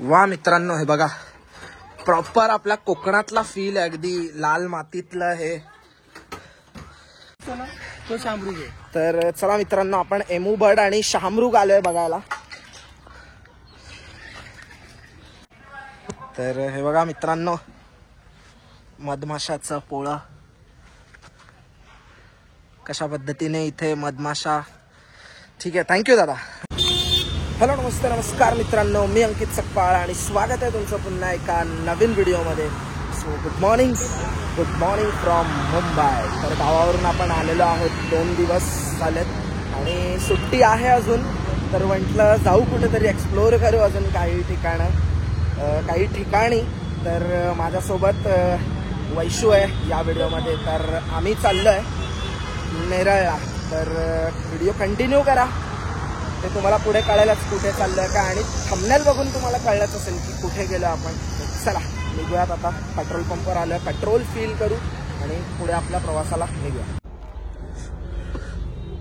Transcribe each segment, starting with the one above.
वा मित्रांनो, हे बघा प्रॉपर आपल्या कोकणातला फील आहे, अगदी लाल मातीतलं हे तो शामरुग आहे. तर चला मित्रांनो, आपण एमू बर्ड आणि शामरुग आलोय बघायला. तर हे बघा मित्रांनो, मधमाशाचं पोळं कशा पद्धतीने इथे मधमाशा. ठीक आहे, थँक्यू दादा. हॅलो, नमस्ते, नमस्कार मित्रांनो, मी अंकित सकपाळ आणि स्वागत आहे तुमचं पुन्हा एका नवीन व्हिडिओमध्ये. So good morning from Mumbai. तर गावावरून आपण आलेलो आहोत, 2 दिवस झालेत आणि सुट्टी आहे अजून. तर म्हटलं जाऊ कुठेतरी एक्सप्लोअर करू अजून काही ठिकाणी. तर माझ्यासोबत वैशू आहे या व्हिडिओमध्ये. तर आम्ही चाललो आहे नेरळला. तर व्हिडिओ कंटिन्यू करा, ते तुम्हाला पुढे कळेलच कुठे चाललंय का, आणि थंबनेल बघून तुम्हाला कळलंच असेल की कुठे गेलो आपण. चला निघूयात आता. पेट्रोल पंपवर आलोय, पेट्रोल फिल करू आणि पुढे आपल्या प्रवासाला निघूया.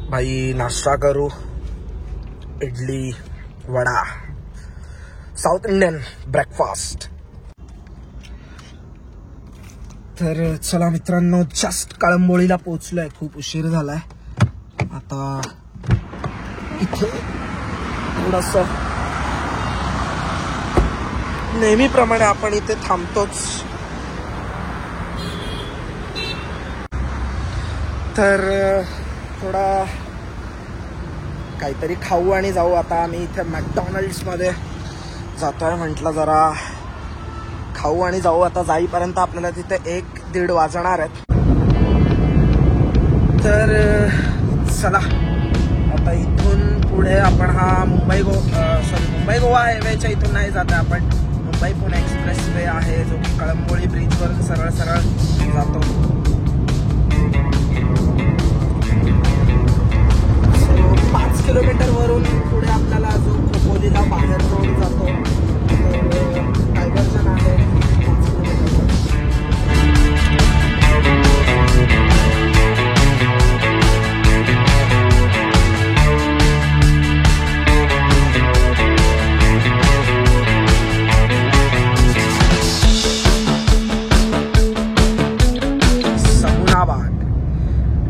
भाई नाश्ता करू, idli vada, south Indian breakfast. तर चला मित्रांनो, जस्ट कळंबोळीला पोहोचलोय, खूप उशीर झालाय. आता इथे थोडस नेहमीप्रमाणे आपण इथे थांबतोच. तर थोडा काहीतरी खाऊ आणि जाऊ. आता आम्ही इथे मॅकडॉनल्ड्स मध्ये जातोय. म्हटलं जरा खाऊ आणि जाऊ. आता जाईपर्यंत आपल्याला तिथे 1-1:30 वाजणार आहेत. तर चला आता इथून पुढे आपण हा मुंबई गोवा हायवेच्या इथून नाही जात आहे आपण. मुंबई पुणे एक्सप्रेस वे आहे जो की कळंबोळी ब्रिजवर सरळ जातो. 5 किलोमीटर वरून पुढे आपल्याला जो खोपोलीला बाहेर रोड जातो, डायव्हर्जन आहे 5 किलोमीटर.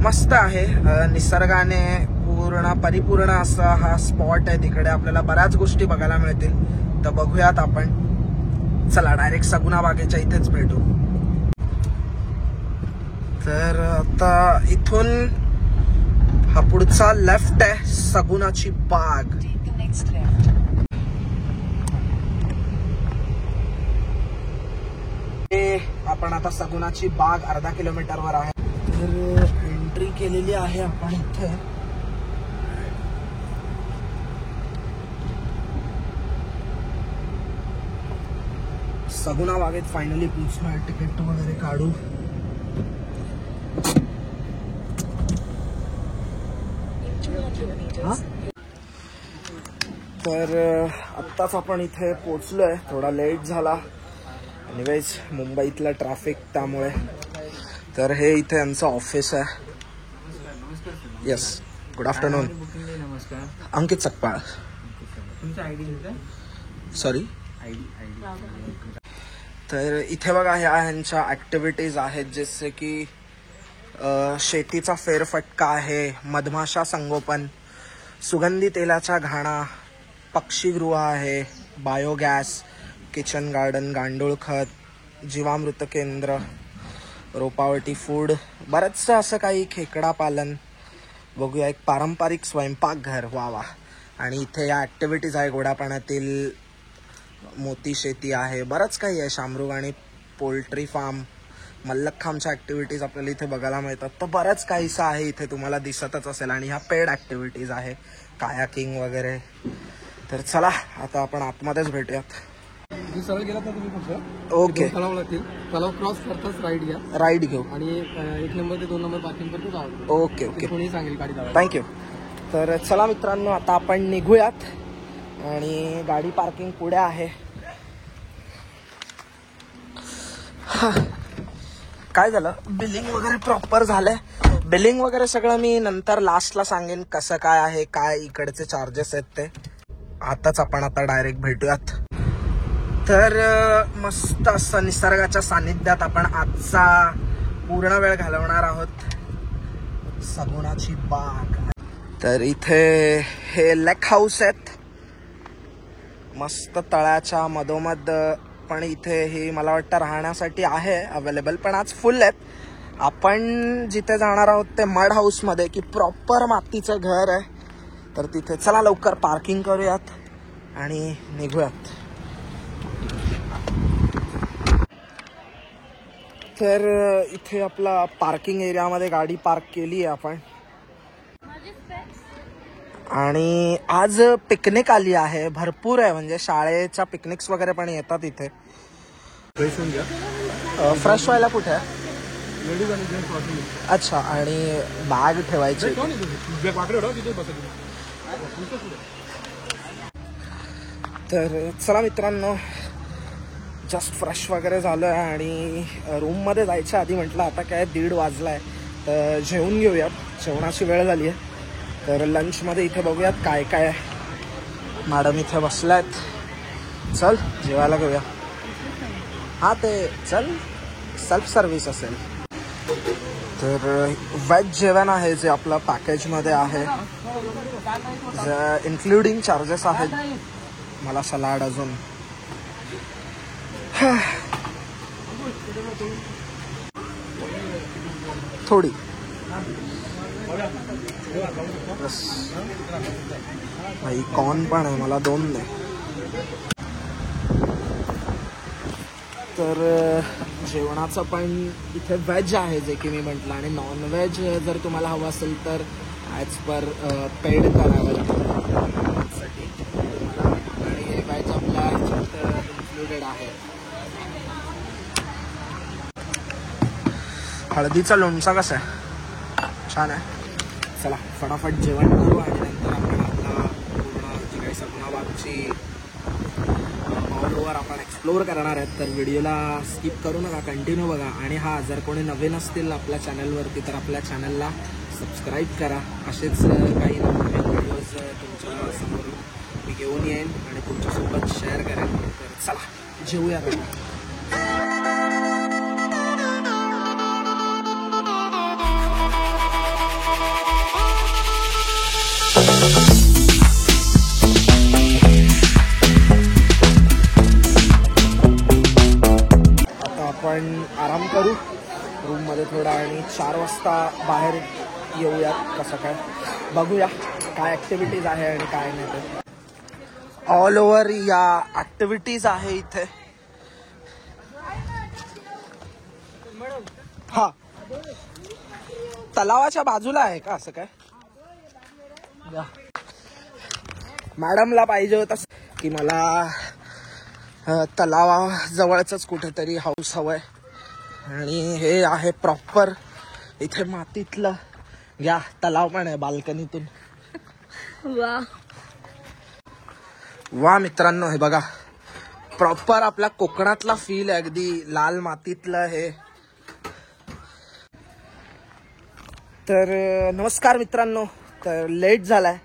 मस्त आहे, निसर्गाने परिपूर्ण असा हा स्पॉट आहे. तिकडे आपल्याला बऱ्याच गोष्टी बघायला मिळतील. तर बघूयात आपण. चला डायरेक्ट सगुना बागेच्या इथेच भेटू. तर आता इथून हा पुढचा लेफ्ट आहे सगुनाची बाग. आपण आता सगुनाची बाग अर्धा किलोमीटरवर आहे. तर एंट्री केलेली आहे आपण इथे. सगुना बागेत फायनली पोहोचलोय. तिकीट वगैरे काढू. तर आत्ताच आपण इथे पोहोचलोय. थोडा लेट झाला, एनिवेज मुंबईतलं ट्रॅफिक त्यामुळे. तर हे इथे यांचं ऑफिस आहे. Yes, good afternoon. नमस्कार, अंकित सकपाळ. तुमचा आयडी सॉरी. तर इथे बघा, ह्यांच्या ऍक्टिव्हिटीज आहेत जसे की शेतीचा फेरफटका आहे, मधमाशा संगोपन, सुगंधी तेलाच्या घाणा, पक्षीगृह आहे, बायोगॅस, किचन गार्डन, गांडूळ खत, जीवामृत केंद्र, रोपावटी फूड, बरंचसं असं काही, खेकडा पालन. बघूया, एक पारंपरिक स्वयंपाकघर. वा. आणि इथे या ऍक्टिव्हिटीज आहे. गोड्या पाण्यातील मोती शेती आहे, बरंच काही आहे. शामरुग आणि पोल्ट्री फार्म, मल्लखांबच्या ऍक्टिव्हिटीज आपल्याला इथे बघायला मिळतात. तर बरंच काहीसं आहे इथे, तुम्हाला दिसतच असेल. आणि ह्या पेड ऍक्टिव्हिटीज आहे, कायाकिंग वगैरे. तर चला आता आपण आतमध्येच भेटूयात. सरळ गेला तर तुम्ही फक्त ओके, तलाव लागतील. तलाव क्रॉस करताच राईड घ्या. राईड घेऊ आणि 1 नंबर ते 2 नंबर पार्किंग पर्यंत जावं. ओके ओके, कोणी सांगेल गाडी लावायला. थँक्यू. तर चला मित्रांनो, आता आपण निघूयात. आणि गाडी पार्किंग पुढे आहे. काय झालं, बिलिंग वगैरे प्रॉपर झालंय. बिलिंग वगैरे सगळं मी नंतर लास्टला सांगेन कसं काय आहे, काय इकडचे चार्जेस आहेत ते. आताच आपण आता डायरेक्ट भेटूयात. तर मस्त असं निसर्गाच्या सानिध्यात आपण आजचा पूर्ण वेळ घालवणार आहोत. सगुणाची बाग. तर इथे हे लेक हाऊस आहेत मस्त तळ्याच्या मधोमध. पण इथे ही मला वाटतं राहण्यासाठी आहे अवेलेबल, पण आज फुल आहेत. आपण जिथे जाणार आहोत ते मड हाऊस मध्ये, की प्रॉपर मातीचं घर आहे. तर तिथे चला लवकर पार्किंग करूयात आणि निघूयात. तर इथे आपला पार्किंग एरियामध्ये गाडी पार्क केली आहे आपण. आणि आज पिकनिक आली आहे, भरपूर आहे. म्हणजे शाळेच्या पिकनिक्स वगैरे पण येतात इथे. फ्रेश होऊन घ्या. फ्रेश व्हायला कुठे आहे? लेडीज आणि जेंट्स वॉशरूम. अच्छा, आणि बॅग ठेवायची. तर चला मित्रांनो, जस्ट फ्रेश वगैरे झालं आहे आणि रूममध्ये जायच्या आधी म्हटलं आता काय 1:30 वाजलाय तर जेवून घेऊयात. जेवणाची वेळ झाली आहे. तर लंचमध्ये इथे बघूयात काय काय आहे. मॅडम इथे बसल्यात. चल जेवायला घेऊया. हां ते चल सेल्फ सर्व्हिस असेल. तर व्हेज जेवण आहे जे आपलं पॅकेजमध्ये आहे, जे इन्क्लुडिंग चार्जेस आहेत. मला सलाड अजून थोडी बस. भाई कॉर्न पण आहे, मला 2 दे. तर जेवणाचं पण इथे व्हेज आहे जे की मी म्हटलं, आणि नॉन व्हेज जर तुम्हाला हवं असेल तर ॲज पर पेड करावं लागतं साठी. आणि व्हेज आपला ह्याच्यात इन्क्लुडेड आहे. हळदीचा लोणचा कसा आहे? छान आहे. चला फटाफट जेवण करू आणि नंतर आपण आपला पूर्ण जी काही सगुणाबागची ऑल ओव्हर आपण एक्सप्लोअर करणार आहेत. तर व्हिडिओला स्किप करू नका, कंटिन्यू बघा. आणि हा जर कोणी नवीन असतील आपल्या चॅनलवरती तर आपल्या चॅनलला सबस्क्राईब करा. असेच काही नवीन व्हिडिओज तुमच्या समोर मी घेऊन येईन आणि तुमच्यासोबत शेअर करेन. तर चला जेवूया. आपण आराम करू रूममध्ये थोडा आणि 4 वाजता बाहेर येऊयात. कसं काय बघूया काय ॲक्टिव्हिटीज आहे आणि काय नाही ते. ऑल ओव्हर या ॲक्टिव्हिटीज आहे इथे. हा तलावाच्या बाजूला आहे का असं काय? मॅडमला पाहिजे होतं की मला तलावाजवळच कुठेतरी हाऊस हवंय. आणि हे आहे प्रॉपर इथे मातीतलं. या तलाव पण आहे बाल्कनीतून. वा मित्रांनो, हे बघा प्रॉपर आपला कोकणातला फील आहे. अगदी लाल मातीतलं हे. तर नमस्कार मित्रांनो. तर लेट झालाय,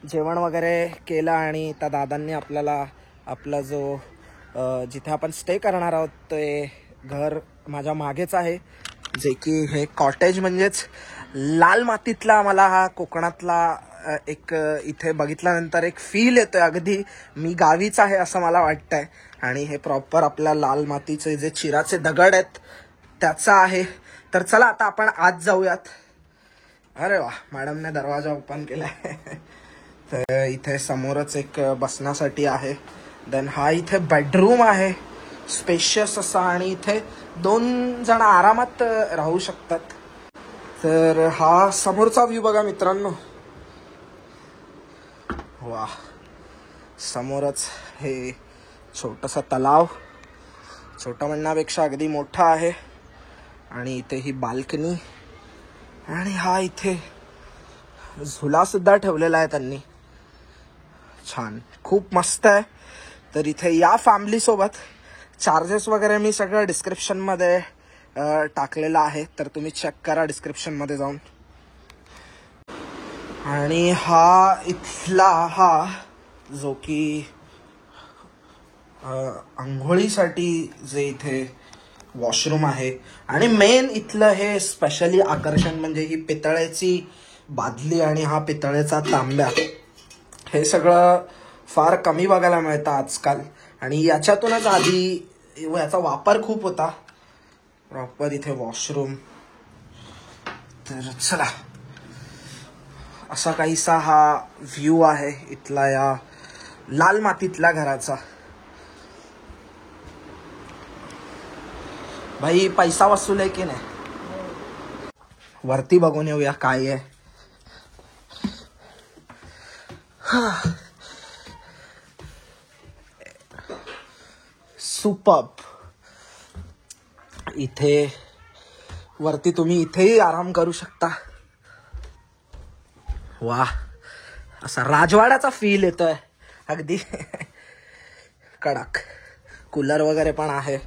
जेवण वगैरे केलं आणि त्या दादांनी आपल्याला आपला जो जिथे आपण स्टे करणार आहोत ते घर माझ्या मागेच आहे. जे की हे कॉटेज म्हणजेच लाल मातीतला मला हा कोकणातला एक इथे बघितल्यानंतर एक फील येतोय. अगदी मी गावीच आहे असं मला वाटतंय. आणि हे प्रॉपर आपल्या लाल मातीचे जे चिराचे दगड आहेत त्याचा आहे. तर चला आता आपण आत जाऊयात. अरे वा, मॅडमने दरवाजा ओपन केलाय. तर इथे समोरच एक बसण्यासाठी आहे. देन हा इथे बेडरूम आहे स्पेशियस असा, आणि इथे 2 जण आरामात राहू शकतात. तर हा समोरचा व्ह्यू बघा मित्रांनो. वा, समोरच हे छोटंसं तलाव. छोटं म्हणण्यापेक्षा अगदी मोठा आहे. आणि इथे ही बाल्कनी. आणि हा इथे झुला सुद्धा ठेवलेला आहे त्यांनी. छान, खूप मस्त आहे. तर इथे या फॅमिली सोबत. चार्जेस वगैरे मी सगळं डिस्क्रिप्शनमध्ये टाकलेलं आहे, तर तुम्ही चेक करा डिस्क्रिप्शनमध्ये जाऊन. आणि हा इथला हा जो की आंघोळीसाठी जे इथे वॉशरूम आहे आणि मेन इथलं हे स्पेशली आकर्षण म्हणजे ही पितळेची बादली आणि हा पितळेचा तांब्या. हे सगळं फार कमी बघायला मिळतं आजकाल आणि याच्यातूनच आधी याचा वापर खूप होता. प्रॉपर इथे वॉशरूम. तर चला, असा काहीसा हा व्ह्यू आहे इथला या लाल मातीतल्या घराचा. भाई पैसा वसूल आहे की नाही? वरती बघून येऊया काय आहे. सुपर्ब. इथे वरती तुम्ही इथेही आराम करू शकता. वा, असा राजवाड्याचा फील येतोय अगदी. कडक कूलर वगैरे पण आहे.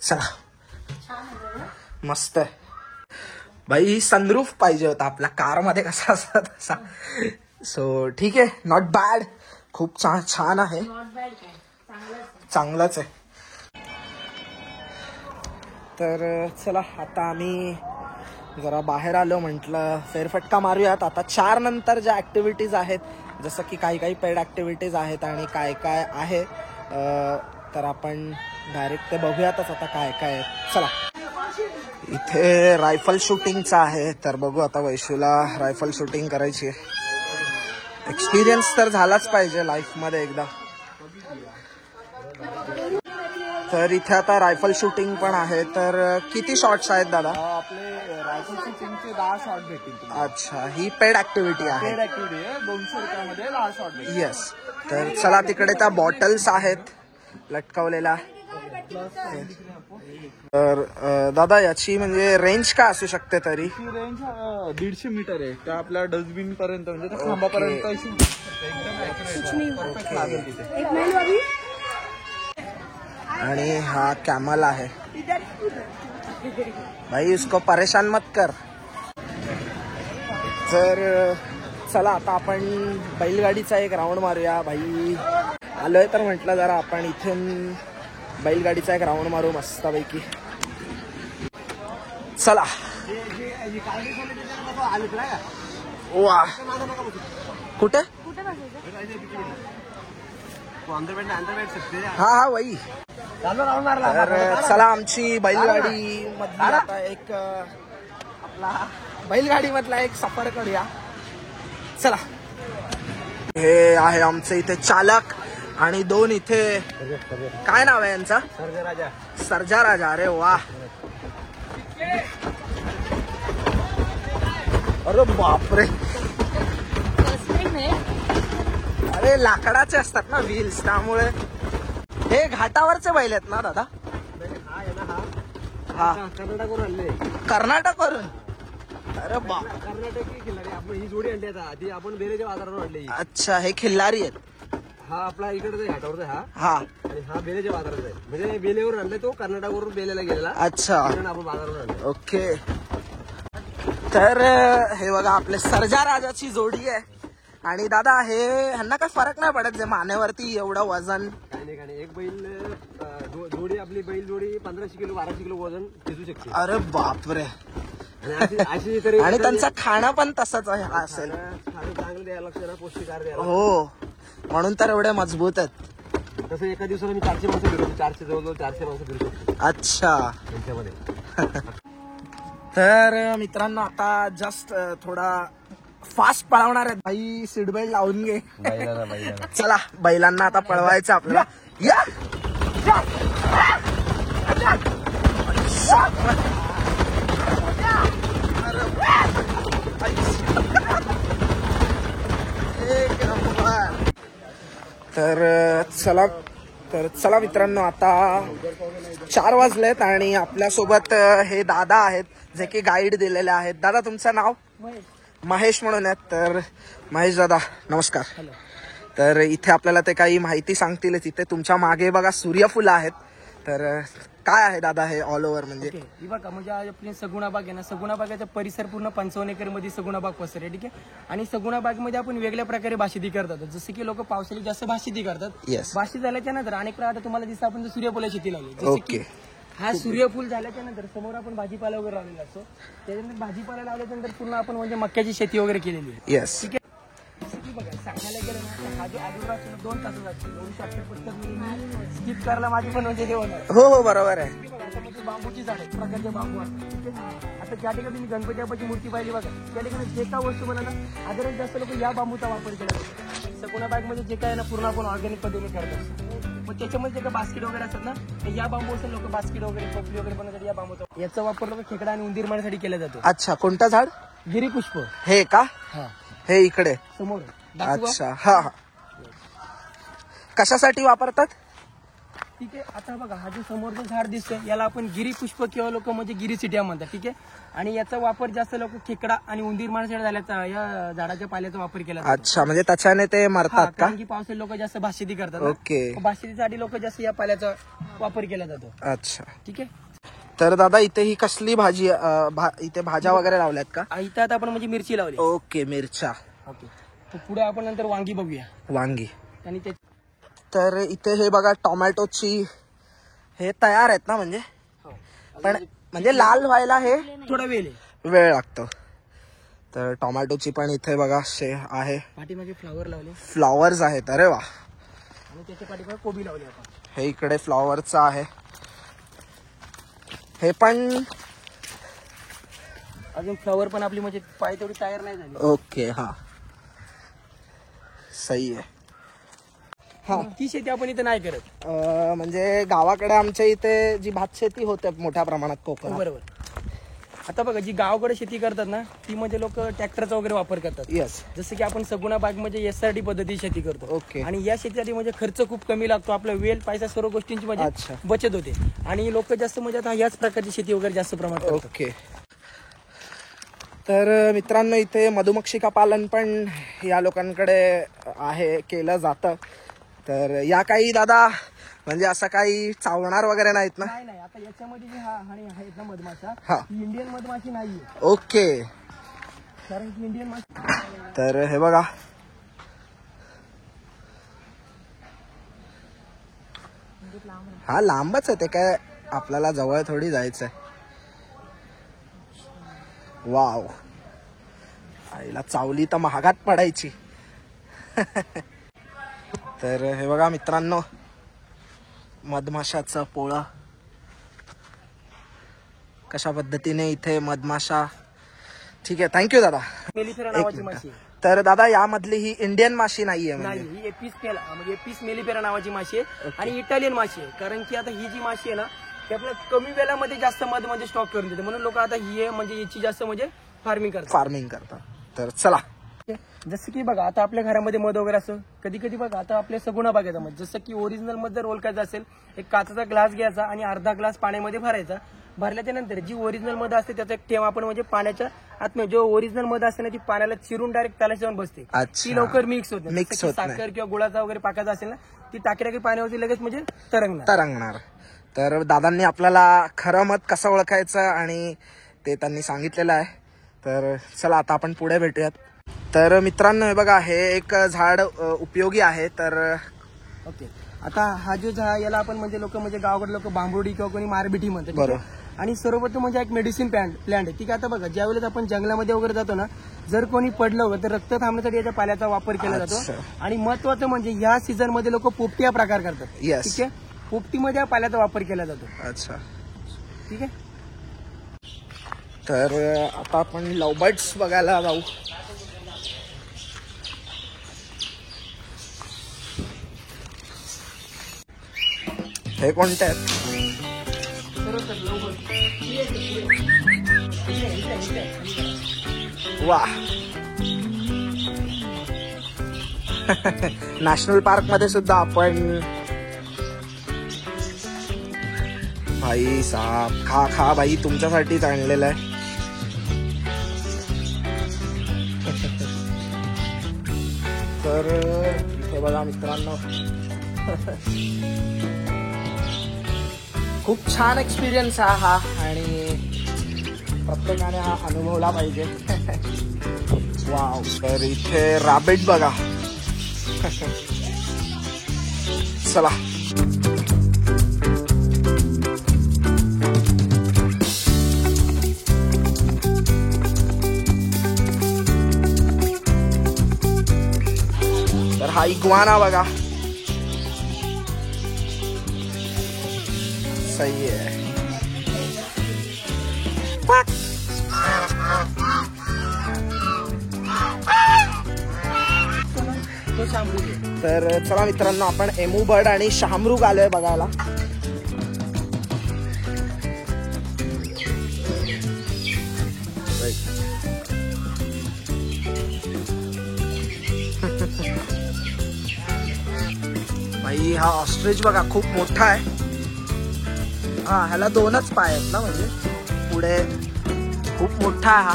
चला, मस्त आहे भाई. सनरूफ पाहिजे होता आपल्या कार मध्ये, कसा असता तसा. सो ठीक आहे, नॉट बॅड. खूप छान आहे, चांगलंच आहे. तर चला, आता आम्ही जरा बाहेर आलो, म्हटलं फेरफटका मारूयात. आता 4 नंतर ज्या ऍक्टिव्हिटीज आहेत, जसं की काही पेड ऍक्टिव्हिटीज आहेत आणि काय आहे, तर आपण डायरेक्ट ते बघूयातच आता काय आहे. चला, इथे रायफल शूटिंगचं आहे, तर बघू आता. वैशूला रायफल शूटिंग करायची आहे. एक्सपिरियन्स तर झालाच पाहिजे लाईफ मध्ये एकदा. तर इथे आता रायफल शूटिंग पण आहे. तर किती शॉट्स आहेत दादा? आपले रायफल शूटिंगचे 10 शॉट भेटतील. अच्छा, ही पेड ऍक्टिव्हिटी आहे. पेड ऍक्टिव्हिटी आहे. 200 रुपयामध्ये 10 शॉट भेटतील. येस. तर चला, तिकडे त्या बॉटल्स आहेत लटकवलेल्या. तर दादा, याची म्हणजे रेंज काय असू शकते तरी? ती रेंज 150 मीटर आहे. त्या आपल्या डस्टबिन पर्यंत, म्हणजे त्या खांबापर्यंत अशी एकदम परफेक्ट लागेल तिथे. आणि हा कॅमल आहे भाई, इसको परेशान मत कर. तर चला, आता आपण बैलगाडीचा एक राऊंड मारूया. भाई आलोय तर म्हटलं जरा आपण इथून बैलगाडीचा एक राऊंड मारू मस्तपैकी. चला. वा, कुठे? हा वही. तर चला, आमची बैलगाडी मधला आता एक आपला बैलगाडी मधला एक सफर करूया. चला, हे आहे आमचे इथे चालक आणि 2 इथे, काय नाव आहे यांचा? सर्जा राजा. अरे वा, अरे बापरे. अरे लाकडाचे असतात ना व्हील्स, त्यामुळे. हे घाटावरचे बैल आहेत ना दादा? हा, कर्नाटकवरून आणले. कर्नाटकवरून? अरे बाप. कर्नाटकी खिल्लारी आपण ही जोडी आणली आता. आधी आपण बेलेच्या बाजारावर आणली. अच्छा, हे खिल्लारी आहेत. हा आपला इकडे घाटावरचा हा. हा, आणि हा बेलेच्या बाजारात आहे. म्हणजे बेलेवरून आणलाय तो, कर्नाटकवरून बेलेला गेलेला. अच्छा, आपण बाजारावर आणलं. ओके. तर हे बघा, आपले सर्जा राजाची जोडी आहे. आणि दादा, हे ह्यांना काय फरक नाही पडत जे मानेवरती एवढं वजन? काही नाही. एक बैल जोडी, आपली बैल जोडी 1500 किलो 1200 किलो वजन खेचू शकते. अरे बापरे. अशी तरी. आणि त्यांचं खाणं पण तसंच असेल. चांगलं द्यायला लागतं ना, पौष्टिक आहार द्यायला. हो, म्हणून तर एवढे मजबूत आहेत. तसं एका दिवसाला मी 400 माणसं फिरवतो. 400 जवळजवळ 400 माणसं फिरू शकतो अच्छा. त्यांच्यामध्ये. तर मित्रांनो, आता जस्ट थोडा फास्ट पळवणार आहेत भाई. सीट बेल्ट लावून घे. चला, बैलांना आता पळवायचं आपल्याला. या. तर चला मित्रांनो, आता 4 वाजलेत आणि आपल्यासोबत हे दादा आहेत जे की गाईड दिलेले आहेत. दादा, तुमचं नाव? महेश म्हणून आहेत. तर महेश दादा, नमस्कार. तर इथे आपल्याला ते काही माहिती सांगतील. इथे तुमच्या मागे बघा सूर्यफुलं आहेत. तर काय आहे दादा हे ऑल ओव्हर म्हणजे? ओके, ही बघा म्हणजे आज आपली सगुणा बाग आहे ना, सगुणा बागेचा परिसर पूर्ण 55 एकर मध्ये सगुणा बाग पसरले, ठीक आहे. आणि सगुणा बाग मध्ये आपण वेगळ्या प्रकारे भाषेती करतात, जसं की लोक पावसाळी जास्त भाषेती करतात. Yes. भाषी झाल्याच्या नंतर अनेक प्रकार आता तुम्हाला दिसतं आपण सूर्यफुला शेती लावली, जसं की ओके. हा सूर्यफूल झाल्याच्या नंतर समोर आपण भाजीपाला वगैरे लावलेला असतो. त्याच्यानंतर भाजीपाला लावल्याच्या नंतर पूर्ण आपण म्हणजे मक्याची शेती वगैरे केलेली आहे, येस. ठीक आहे. जसं की बघा सांगायला गेलं ना, हा जो आजूबाजूला असतो 2 तास जातो, 200 पटकन स्किप करायला माझी पण म्हणजे हे होणार. हो हो बरोबर आहे. आता म्हणजे बांबूची झाड आहेत, प्रकारचे बांबू असतात, ठीक आहे. आता ज्या ठिकाणी तुम्ही गणपती बाप्पाची मूर्ती पाहिली बघा, त्या ठिकाणी जे काय वस्तू बनवला आदरात जास्त लोक या बांबूचा वापर केला जातो. सगुणा बागमध्ये जे काय ना पूर्ण आपण ऑर्गॅनिक पद्धतीने करत असतो. मग त्याच्यामध्ये जे काय बास्केट वगैरे असतात ना, तर या बांबू असतात, लोक बास्केट वगैरे टोपली वगैरे बनवतात या बांबूचा. याचा वापर लोक खेकडा आणि उंदीर मारण्यासाठी केला जातो. अच्छा, कोणतं झाड? गिरीपुष्प. हे का? हा, हे इकडे. समोर दाखवू का? अच्छा, हा हा. कशासाठी वापरतात? ठीक आहे. आता बघा हा जो समोरचं झाड दिसतंय याला आपण गिरीपुष्प किंवा लोक म्हणजे गिरीसिटिया म्हणतात, ठीक आहे. आणि याचा वापर जास्त लोक खेकडा आणि उंदीर मारण्यासाठी झाल्याचा या झाडाच्या पाल्याचा वापर केला जातो. अच्छा, म्हणजे त्याच्याने ते हा, मरतात का? कारण की पावसाळी लोक जास्त भाषेती करतात ना. ओके. भाषेतीसाठी लोक जास्त या पाल्याचा वापर केला जातो, अच्छा. ठीक आहे. तर दादा इथे ही कसली भाजी इथे भाज्या वगैरे लावल्यात का? इथं आता आपण म्हणजे मिरची लावली. ओके, मिरच्या. ओके, तर पुढे आपण नंतर वांगी बघूया. वांगी. आणि ते तर इथे हे बघा टोमॅटोची हे तयार आहेत ना, म्हणजे हो, पण म्हणजे लाल व्हायला हे थोडा वेळ आहे. वेळ लागतो. तर टोमॅटोची पण इथे बघा आहे, पाठीमागे फ्लावर लावले फ्लॉवर्स आहेत. अरे वा. आणि त्याच्या पाठीमागे कोबी लावली आपण. हे इकडे फ्लॉवरचं आहे. हे पण अजून फ्लावर पण आपली म्हणजे पाय तेवढी तयार नाही झाली. ओके. हा, सही आहे. हा, ती शेती आपण इथे नाही करत. म्हणजे गावाकडे आमच्या इथे जी भात शेती होते मोठ्या प्रमाणात कोकणात. बरोबर. आता बघा जी गावाकडे शेती करतात ना, ती म्हणजे लोक ट्रॅक्टरचा वगैरे वापर करतात. येस. जसं की आपण सगुणा बाग म्हणजे SRT पद्धती शेती करतो. ओके. आणि या शेतीसाठी म्हणजे खर्च खूप कमी लागतो, आपला वेळ पैसा सर्व गोष्टींची अच्छा. म्हणजे बचत होते. आणि लोक जास्त म्हणजे आता याच प्रकारची शेती वगैरे जास्त प्रमाणात करतात. ओके. तर मित्रांनो इथे मधुमक्षिका पालन पण या लोकांकडे आहे, केलं जातं. तर या काही दादा म्हणजे असं काही चावणार वगैरे नाहीत ना? नाही, आता याच्यामध्ये जे आणि आहेत ना मधमाशा, हा. ही इंडियन मधमाशी नाहीये, ओके. कारण की इंडियन माशी. तर हे बघा हा लांबच आहे, ते काय आपल्याला जवळ थोडी जायचंय. वाव, आईला चावली तर महागात पडायची. तर हे बघा मित्रांनो मधमाशाचं पोळं कशा पद्धतीने इथे मधमाशा. ठीक आहे, थँक्यू दादा. मेलिफेरा एक नावाची मिनिट. माशी आहे. तर दादा यामधली ही इंडियन माशी नाहीये म्हणजे? नाही, ही एपिस मेलिफेरा नावाची माशी आहे आणि इटालियन माशी आहे. कारण की आता ही जी माशी आहे ना, ती आपल्या कमी वेळामध्ये जास्त मध म्हणजे स्टॉक करून देते, म्हणून लोक आता ही म्हणजे याची जास्त म्हणजे फार्मिंग करतात. तर चला. जसं की बघा आता आपल्या घरामध्ये मध वगैरे असं कधी कधी बघा आता आपल्या सगुणा बागेचा मध, जसं की ओरिजिनल मध जर ओळखायचं असेल, एक काचाचा ग्लास घ्यायचा आणि अर्धा ग्लास पाण्यामध्ये भरायचा. भरल्याच्या नंतर जी ओरिजिनल मध असते त्याचा एक थेंब आपण म्हणजे पाण्याच्या आतमध्ये जो ओरिजिनल मध असते ना, ती पाण्याला चिरून डायरेक्ट त्याला जाऊन बसते. अच्छा. ती लवकर मिक्स होत नाही. मिक्स जसं की होत नाही. साखर किंवा गुळाचा वगैरे पाकाचा असेल ना, ती टाकल्या की पाण्यावरती लगेच म्हणजे तरंगणार. तर दादांनी आपल्याला खरं मध कसं ओळखायचं आणि ते त्यांनी सांगितलेलं आहे. तर चला आता आपण पुढे भेटूयात. तर मित्रांनो हे बघा हे एक झाड उपयोगी आहे. तर ओके, आता हा जो झाड याला आपण म्हणजे लोक म्हणजे गावाकडे लोक बांबुडी किंवा कोणी मारबिठी म्हणतात, ठीक आहे? बरोबर. आणि सर्वप्रथम म्हणजे एक मेडिसिन प्लांट आहे, ठीक आहे. आता बघा ज्यावेळेस आपण जंगलामध्ये वगैरे जातो ना, जर कोणी पडलं वगैरे तर रक्त थांबण्यासाठी याच्या पाल्याचा वापर केला जातो. अच्छा. आणि महत्वाचं म्हणजे या सीझन मध्ये लोक पोपटी हा प्रकार करतात, Yes. ठीक आहे. पोपटीमध्ये या पाल्याचा वापर केला जातो. अच्छा, ठीक आहे. तर आता आपण लवबर्ड्स बघायला जाऊ. हे कोणते आहेत? वा. नॅशनल पार्क मध्ये सुद्धा आपण भाई साहब खा भाई, तुमच्यासाठीच आणलेलं आहे. तर इथे बघा मित्रांनो खूप छान एक्सपिरियन्स आहे हा आणि प्रत्येकाने हा अनुभवला पाहिजे. वाव. तर इथे रॅबिट बघा. चला. तर हा इग्वाना बघा. सही है. तर चला मित्रांनो, आपण एमू बर्ड आणि शहामृग आलोय बघायला. भाई हा ऑस्ट्रिच बघा, खूप मोठा आहे. हा, ह्याला 2च पाय आहेत ना, म्हणजे पुढे खूप मोठा आहे हा.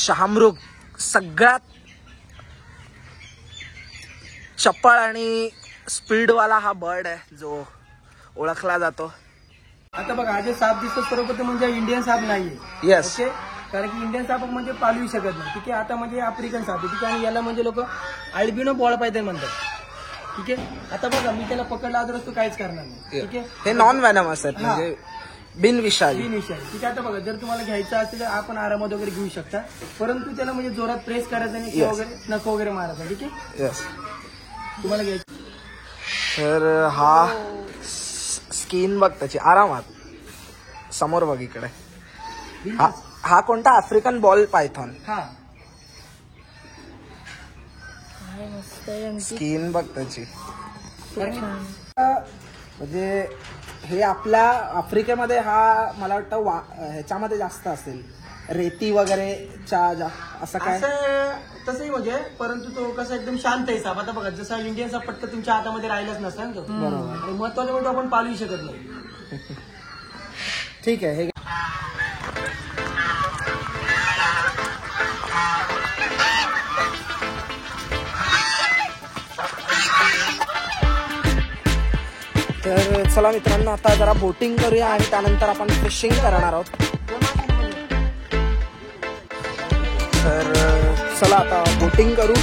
शहामृग सगळ्यात चप्पळ आणि स्पीडवाला हा बर्ड आहे जो ओळखला जातो. आता बघा, हा जे साप दिसतो सर्वप्रथम म्हणजे इंडियन साप नाहीये. येस. ओके, कारण की इंडियन साप म्हणजे पालवू शकत नाही. ठीक आहे. आता म्हणजे आफ्रिकन साप आहे. ठीक आहे. आणि याला म्हणजे लोक अल्बिनो बॉल पायथन म्हणतात. ठीक आहे. आता बघा, मी त्याला पकडला तर तो काहीच करणार नाही. ठीक आहे. हे नॉन व्हॅनमस आहेत, म्हणजे बिनविषारी. बिनविषारी. ठीक आहे. आता बघा, जर तुम्हाला घ्यायचं असेल तर आपण आरामात वगैरे घेऊ शकता, परंतु त्याला म्हणजे जोरात प्रेस करायचं नाही किंवा वगैरे नख वगैरे मारायचं. ठीक आहे. येस. तुम्हाला घ्यायचं. तर हा स्किन बघ त्याची, आरामात समोर बघ इकडे. हा कोणता? African ball Python. हा, स्किन बघ त्याची. म्हणजे हे आपल्या आफ्रिकेमध्ये हा मला वाटतं ह्याच्यामध्ये जास्त असेल, रेती वगैरेच्या असं काय. तसंही म्हणजे, परंतु तो कसा एकदम शांत आहे साप. आता बघा, जसा इंडियन साप पटकन तुमच्या हातामध्ये राहिलाच नसता तो. बरोबर. महत्वाचं म्हणजे आपण पालवू शकत नाही. ठीक आहे. हे तर चला मित्रांनो, आता जरा बोटिंग करूया आणि त्यानंतर आपण फिशिंग करणार आहोत. तर चला आता बोटिंग करू.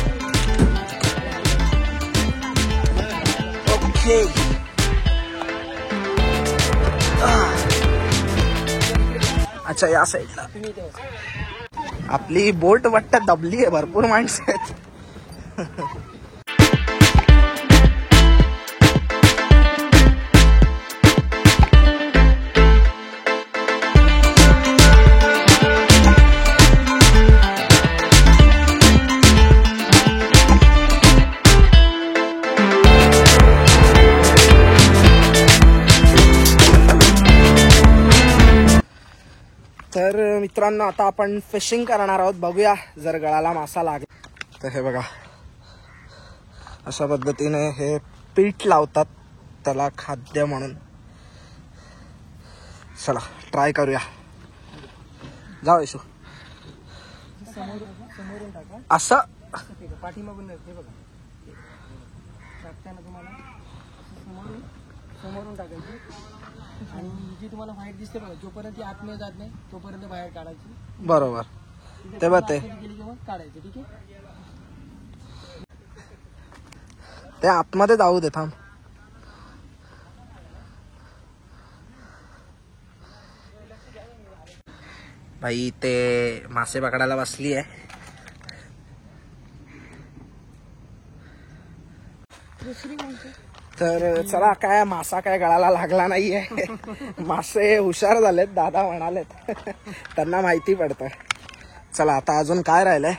ओके. अच्छा, या साईडला आपली बोट वाटतं दबली आहे, भरपूर माणसं आहेत. तर मित्रांनो, आता आपण फिशिंग करणार आहोत. बघूया जर गळाला मासा लागला तर. हे बघा, अशा पद्धतीने हे पीठ लावतात त्याला खाद्य म्हणून. चला ट्राय करूया. जाऊ येशू. असं पाठीमागून हे बघा, टाकताना तुम्हाला समोरून टाकायची आणि जी तुम्हाला व्हाईट दिसते बघा, जोपर्यंत ती आतमध्ये जात नाही तोपर्यंत बाहेर काढायची. बरोबर. तेव्हा ते काढायचे. ठीक आहे. ते आतमध्ये जाऊ दे. थांब. भाई ते मासे पकडायला बसली आहे. तर चला, काय मासा काय गळाला लागला नाहीये. मासे हुशार झालेत, दादा म्हणालेत. त्यांना माहिती पडतं. चला, आता अजून काय राहिलंय?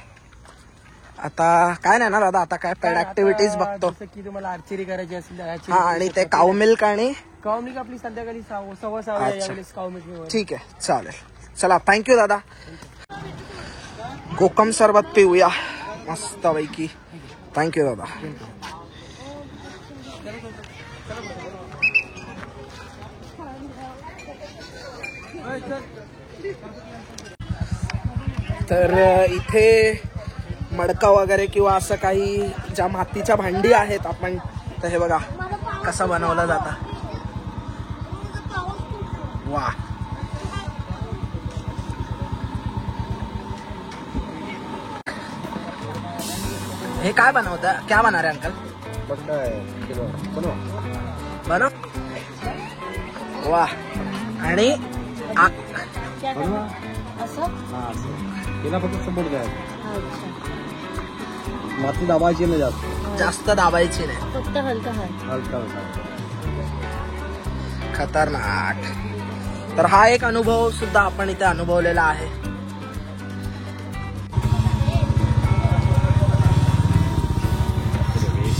आता काय नाही ना दादा, आता काय पेड ऍक्टिव्हिटीज बघतो. की तुम्हाला आर्चरी करायची असेल. हा, आणि ते काऊ मिल्क आणि काऊ मिल्क आपली संध्याकाळी 6:15 काऊ मिल्क. ठीक आहे, चालेल. चला, थँक्यू दादा. कोकम सरबत पिऊया मस्त पैकी. थँक्यू दादा. तर इथे मडका वगैरे किंवा असं काही ज्या मातीच्या भांडी आहेत आपण, तर हे बघा कसं बनवलं जातं. वा, हे काय बनवता, क्या बना रहे अंकल? बनव. वा, आणि तिला फक्त सपोर्ट द्यायचा, माती दाबायची नाही जास्त दाबायची नाही, फक्त हलका हलका. खतरनाक. तर हा एक अनुभव सुद्धा आपण इथे अनुभवलेला आहे.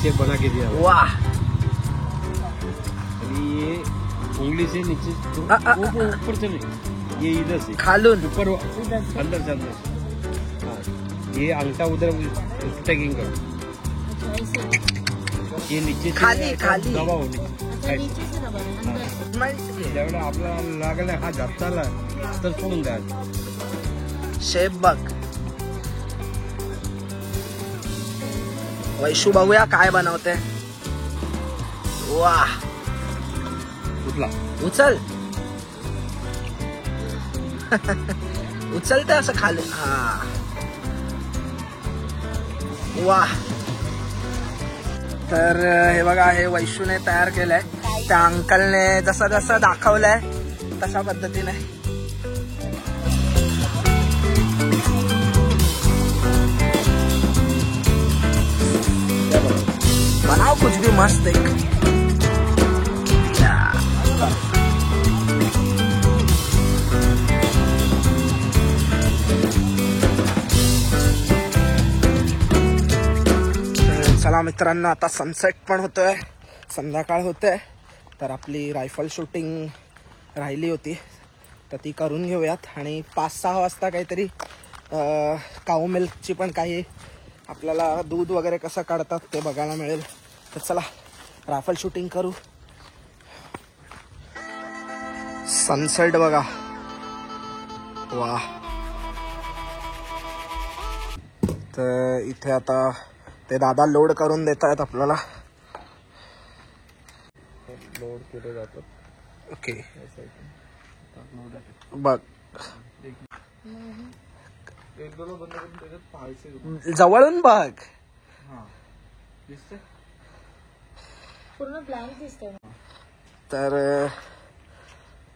शेप बना के दिया वाह, ये उंगली से नीचे ऊपर से नहीं, ये इधर से खालून ऊपर अंदर से अंदर. ये अंगठा उधर टैगिंग करो, ये नीचे से खाली ऐसा खाली दबाव नीचे. नीचे से दबा अंदर. ज्यावेळेला आपल्याला लागला हा जास्त आला तर सोडून द्यायचा. शेप बघ. वैशू बघूया काय बनवते. वाह, कुठला उचल. उचलते असं खाली. हा, वाह. तर हे बघा, हे वैशूने तयार केलंय. त्या अंकलने जसं जसं दाखवलंय तशा पद्धतीने. बनाओ कुछ भी मस्त एक. चला मित्रांनो, आता सनसेट पण होतोय, संध्याकाळ होते. तर आपली रायफल शूटिंग राहिली होती तर ती करून घेऊयात. आणि 5-6 वाजता काहीतरी काऊ मिल्कची पण काही आपल्याला दूध वगैरे कसं काढतात ते बघायला मिळेल. तर चला रायफल शूटिंग करू. सनसेट बघा, वा. तर इथे आता ते दादा लोड करून देत आहेत आपल्याला. लोड केले जातात. ओके, बघ जवळून बघ. पूर्ण ब्लँक दिसतोय. तर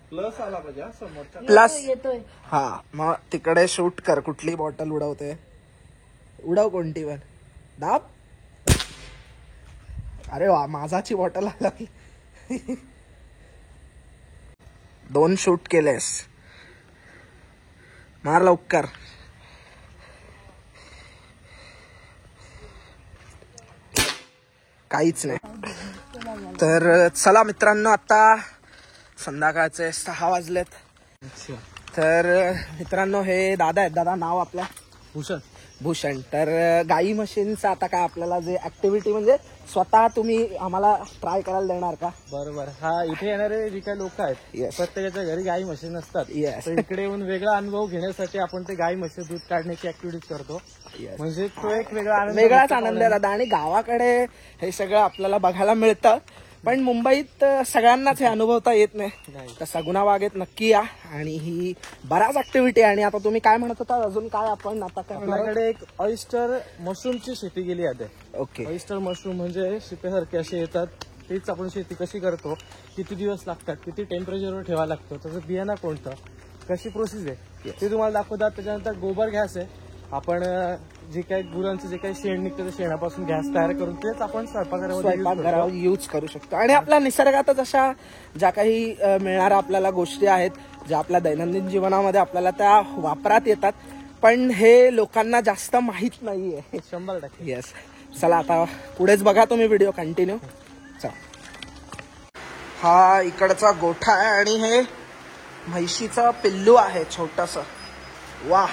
प्लस आला पाहिजे समोरच्या. प्लस येतोय. हा, मग तिकडे शूट कर. कुठली बॉटल उडवते, उडव कोणती पण, दाब. अरे वा, माझाची बॉटल आला. 2 शूट केलेस, मार लवकर. काहीच नाही. तर चला मित्रांनो, आता संध्याकाळचे 6 वाजलेत. तर मित्रांनो, हे दादा आहेत. दादा, नाव आपलं? भूषण. भूषण. तर गाई म्हशींचं आता काय आपल्याला जे ऍक्टिव्हिटी म्हणजे स्वतः तुम्ही आम्हाला ट्राय करायला देणार का? बरोबर. हा, इथे येणारे जे काही लोक आहेत, Yes. प्रत्येकाच्या घरी गाई म्हशी नसतात. Yes. तर इकडे येऊन वेगळा अनुभव घेण्यासाठी आपण ते गाई म्हशी दूध काढण्याची ऍक्टिव्हिटी करतो. Yes. म्हणजे तो एक वेगळाच आनंद आहे दादा. आणि गावाकडे हे सगळं आपल्याला बघायला मिळतं, पण मुंबईत सगळ्यांनाच हे अनुभवता येत नाही. तर सगुणा बागेत नक्की या. आणि ही बराच ऍक्टिव्हिटी आहे. आणि आता तुम्ही काय म्हणत होता, अजून काय आपण आता आपल्याकडे एक ऑयस्टर मशरूमची शेती केली आहे. ओके. ऑयस्टर मशरूम म्हणजे शिपेसारखे असे येतात. तीच आपण शेती कशी करतो, किती दिवस लागतात, किती टेम्परेचरवर ठेवायला लागतं, त्याचं बियाणं कोणतं, कशी प्रोसेस आहे ते तुम्हाला दाखवतात. त्याच्यानंतर गोबर गॅस आहे. आपण जे काही गुरांचं जे काही शेण निघतं त्या शेणापासून गॅस तयार करून तेच आपण स्वयंपाकघरावर यूज करू शकतो. आणि आपल्या निसर्गातच अशा ज्या काही मिळणाऱ्या आपल्याला गोष्टी आहेत, ज्या आपल्या दैनंदिन जीवनामध्ये आपल्याला त्या वापरात येतात, पण हे लोकांना जास्त माहित नाहीये. 100%. येस. चला आता पुढेच बघा तुम्ही व्हिडिओ कंटिन्यू. चला, हा इकडचा गोठा आहे आणि हे म्हैशीचं पिल्लू आहे छोटस. वा,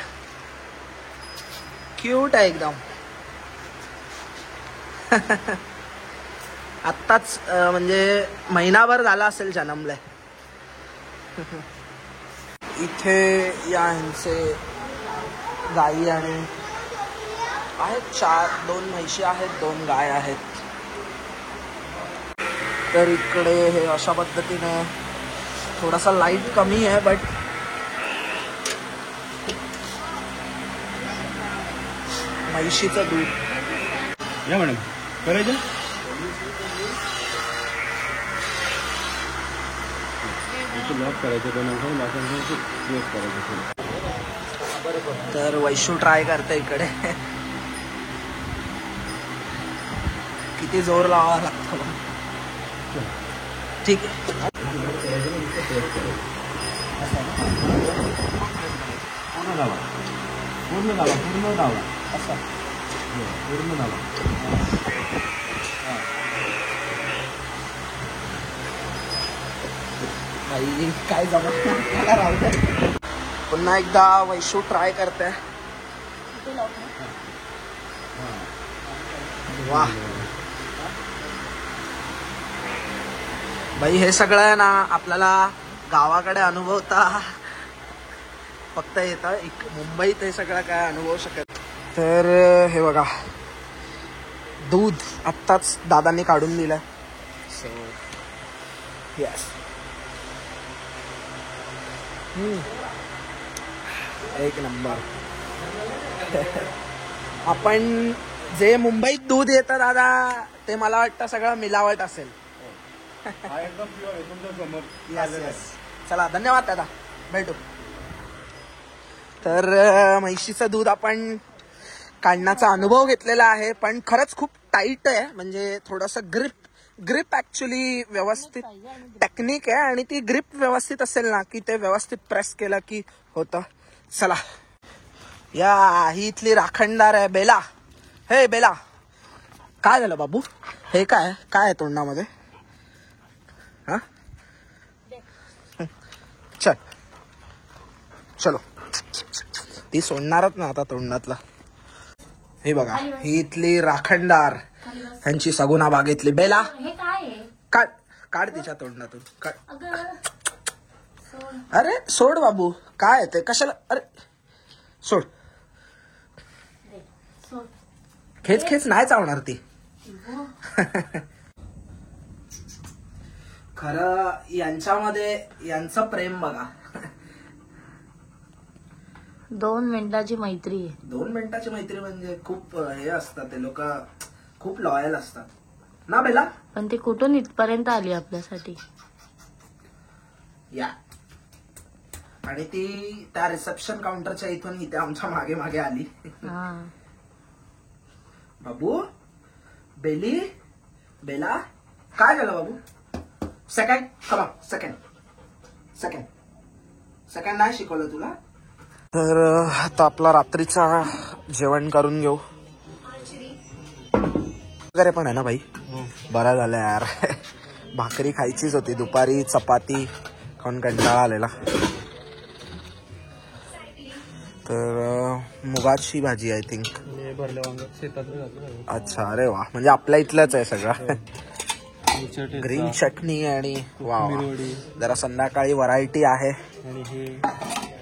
क्यूट आहे एकदम. आत्ताच म्हणजे महिनाभर झाला असेल जन्मलाय. इथे या ह्यांचे गाई आणि आहेत 2 म्हैशी आहेत, 2 गाय आहेत. तर इकडे हे अशा पद्धतीने थोडासा लाईट कमी आहे बट म्हैशीचं दूध या मॅडम करायचं लॉक करायचं करायचं. तर वैशू ट्राय करते इकडे. किती जोर लावावा लागतो. ठीक आहे. पूर्ण दाबा पूर्ण दाबा पूर्ण दाबा असा पूर्ण दाबा. भाई काय जमत नाही. राहू दे. पुन्हा एकदा वैशू ट्राय करते. वाह भाई, हे सगळं आहे ना आपल्याला गावाकडे अनुभवता फक्त येतं. मुंबईत हे सगळं काय अनुभवू शकत. तर हे बघा, दूध आत्ताच दादांनी काढून दिलं. सो यस, एक नंबर. आपण जे मुंबईत दूध येतं दादा, ते मला वाटतं सगळं मिलावट असेल. चला, धन्यवाद दादा, भेटू. तर म्हैशीचं दूध आपण काढण्याचा अनुभव घेतलेला आहे, पण खरंच खूप टाईट आहे. म्हणजे थोडंसं ग्रिप ऍक्च्युली व्यवस्थित टेक्निक आहे, आणि ती ग्रिप व्यवस्थित असेल ना की ते व्यवस्थित प्रेस केलं की होतं. चला, या ही इथली राखणदार आहे बेला. हे बेला, काय झालं बाबू? हे काय आहे तोंडामध्ये? हा, चलो, ती सोडणारच ना आता तोंडातला. हे बघा, ही इथली राखणदार, ह्यांची सगुना बागेतली बेला. हे काय आहे? काढ तिच्या तोंडातून काढ. अगं अरे सोड बाबू, काय आहे ते? कशाला? अरे सोड. सोड. खेच नाही चावणार ती. खरं यांच्यामध्ये यांचं प्रेम बघा. 2 मिनिटाची मैत्री आहे. 2 मिनिटाची मैत्री म्हणजे खूप हे असतात. ते लोक खूप लॉयल असतात ना बेला. पण ती कुठून इथपर्यंत आली आपल्यासाठी? या, आणि ती त्या रिसेप्शन काउंटरच्या इथून इथे आमच्या मागे मागे आली. हा, बाबू, बेला, काय झालं बाबू? सेकंड, कमा, सेकंड नाही शिकवलं तुला? तर आता आपला रात्रीचा जेवण करून घेऊ वगैरे पण आहे ना भाई. बरं झालं यार. भाकरी खायचीच होती दुपारी, चपाती खाऊन कंटाळा आलेला. तर मुगाची भाजी आय थिंक. भरल्या वांग शेतात. अच्छा, अरे वा, म्हणजे आपल्या इथलंच आहे सगळं. ग्रीन चटणी आणि वा, जरा संध्याकाळी व्हरायटी आहे. आणि हे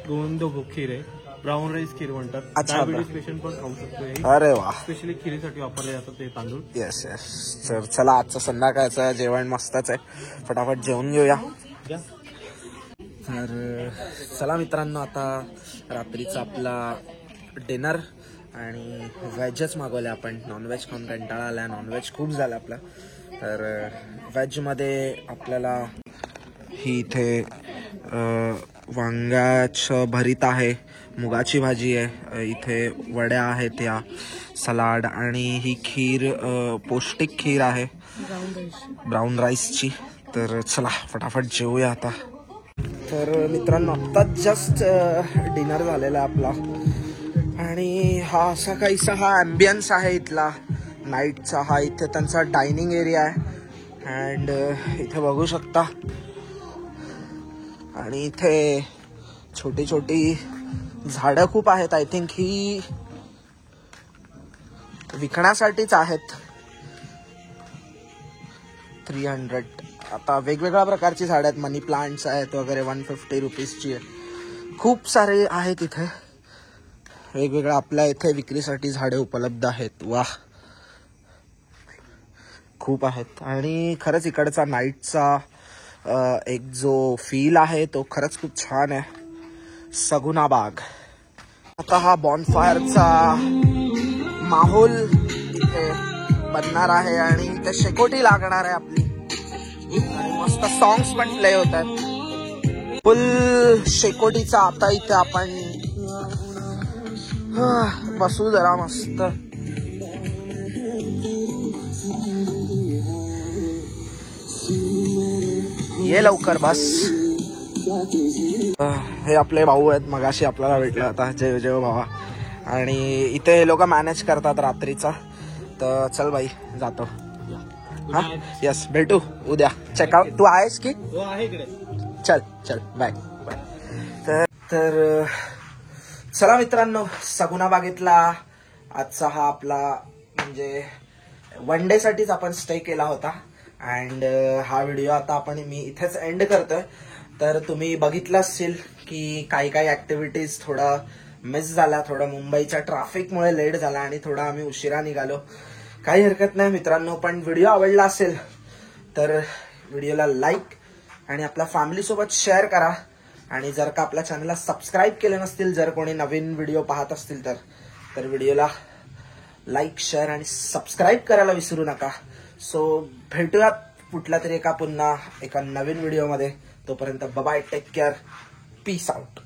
गोंद खीर आहे, ब्राऊन राईस खीर म्हणतात. अच्छा, डायबिटीज पेशंट पण खाऊ शकतो हे. अरे वा, स्पेशली खिरीसाठी वापरले जातात ते तांदूळ. येस. तर चला, आजचं संध्याकाळचं जेवण मस्तच आहे. फटाफट जेवून घेऊया. तर चला मित्रांनो, आता रात्रीचा आपला डिनर, आणि व्हेजच मागवलं आपण. नॉनव्हेज खाऊन कंटाळा आला, नॉनव्हेज खूप झालं आपलं. तर व्हेजमध्ये आपल्याला ही इथे वांग्याचं भरीत आहे, मुगाची भाजी आहे, इथे वड्या आहेत, या सलाड, आणि ही खीर पौष्टिक खीर आहे ब्राऊन राईसची. तर चला फटाफट जेवूया आता. तर मित्रांनो, आत्ताच जस्ट डिनर झालेला आहे आपला, आणि हा असा काहीसा हा ॲम्बियन्स आहे इथला नाईटचा. हा इथे त्यांचा डायनिंग एरिया आहे, अँड इथे बघू शकता. आणि इथे छोटी छोटी झाडं खूप आहेत. आय थिंक ही विकण्यासाठीच आहेत. 300. आता वेगवेगळ्या प्रकारची झाडं आहेत, मनी प्लांट्स आहेत वगैरे, 150 रुपीजची आहे. खूप सारे आहेत इथे वेगवेगळ्या. आपल्या इथे विक्रीसाठी झाडे उपलब्ध आहेत. वाह, खूप आहेत. आणि खरंच इकडचा नाईटचा एक जो फील आहे तो खरंच खूप छान आहे. सगुना बाग. आता हा बॉनफायरचा माहोल इथे बनणार आहे आणि इथे शेकोटी लागणार आहे आपली आणि मस्त सॉंग्स पण प्ले होत आहेत. फुल शेकोटीचा आता इथे आपण बसू जरा मस्त. ये लवकर बस. हे आपले भाऊ आहेत, मगाशी आपल्याला भेटलं आता जय जय भावा. आणि इथे हे लोक मॅनेज करतात रात्रीचा. तर चल भाई जातो. हा यस भेटू उद्या. चेकआउट तू आहेस की? आहे इकडे. चल चल बाय बाय. तर चला मित्रांनो, सगुना बागेतला आजचा हा आपला म्हणजे वन डे साठीच आपण स्टे केला होता. अँड हा व्हिडिओ आता मी इथेच एंड करतोय. तर तुम्ही बघितलं असेल की काही काही ऍक्टिव्हिटीज थोडा मिस झाला, थोडं मुंबईच्या ट्रॅफिकमुळे लेट झाला आणि थोडा आम्ही उशिरा निघालो. काही हरकत नाही मित्रांनो, पण व्हिडिओ आवडला असेल तर व्हिडिओला लाईक आणि आपल्या फॅमिलीसोबत शेअर करा. आणि जर का आपल्या चॅनलला सबस्क्राईब केलं नसतील, जर कोणी नवीन व्हिडिओ पाहत असतील तर व्हिडिओला लाईक शेअर आणि सबस्क्राईब करायला विसरू नका. सो भेटूयात कुठल्या तरी पुन्हा एका नवीन व्हिडिओमध्ये. तोपर्यंत bye, take care, peace out.